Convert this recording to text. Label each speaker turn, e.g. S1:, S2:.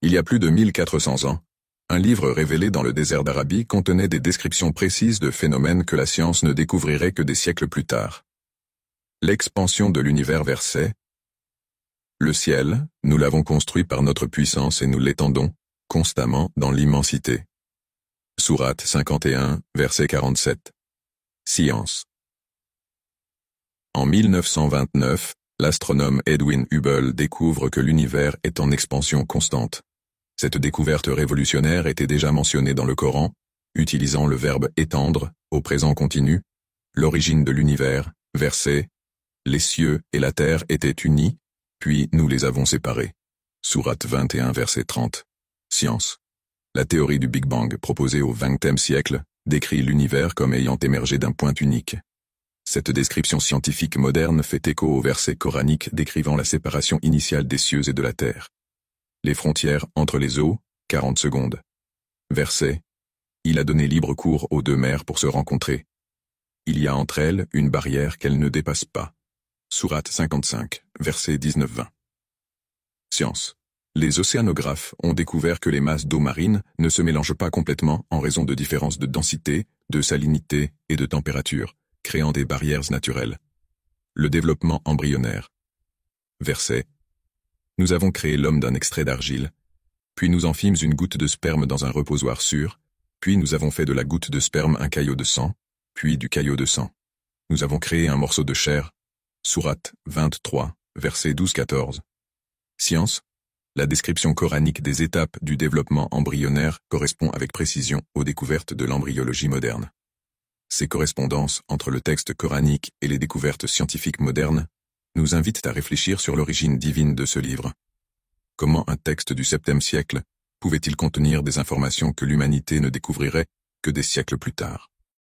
S1: Il y a plus de 1400 ans, un livre révélé dans le désert d'Arabie contenait des descriptions précises de phénomènes que la science ne découvrirait que des siècles plus tard. L'expansion de l'univers versait. Le ciel, nous l'avons construit par notre puissance et nous l'étendons, constamment, dans l'immensité. Sourate 51, verset 47. Science. En 1929, l'astronome Edwin Hubble découvre que l'univers est en expansion constante. Cette découverte révolutionnaire était déjà mentionnée dans le Coran, utilisant le verbe étendre, au présent continu, l'origine de l'univers, verset « Les cieux et la terre étaient unis, puis nous les avons séparés ». Sourate 21, verset 30. Science. La théorie du Big Bang proposée au XXe siècle décrit l'univers comme ayant émergé d'un point unique. Cette description scientifique moderne fait écho au verset coranique décrivant la séparation initiale des cieux et de la terre. Les frontières entre les eaux, 40 secondes. Verset. Il a donné libre cours aux deux mers pour se rencontrer. Il y a entre elles une barrière qu'elles ne dépassent pas. Sourate 55, verset 19-20. Science. Les océanographes ont découvert que les masses d'eau marine ne se mélangent pas complètement en raison de différences de densité, de salinité et de température, créant des barrières naturelles. Le développement embryonnaire. Verset. Nous avons créé l'homme d'un extrait d'argile, puis nous en fîmes une goutte de sperme dans un reposoir sûr, puis nous avons fait de la goutte de sperme un caillot de sang, puis du caillot de sang. Nous avons créé un morceau de chair. Sourate 23, verset 12-14. Science. La description coranique des étapes du développement embryonnaire correspond avec précision aux découvertes de l'embryologie moderne. Ces correspondances entre le texte coranique et les découvertes scientifiques modernes nous invitent à réfléchir sur l'origine divine de ce livre. Comment un texte du 7e siècle pouvait-il contenir des informations que l'humanité ne découvrirait que des siècles plus tard?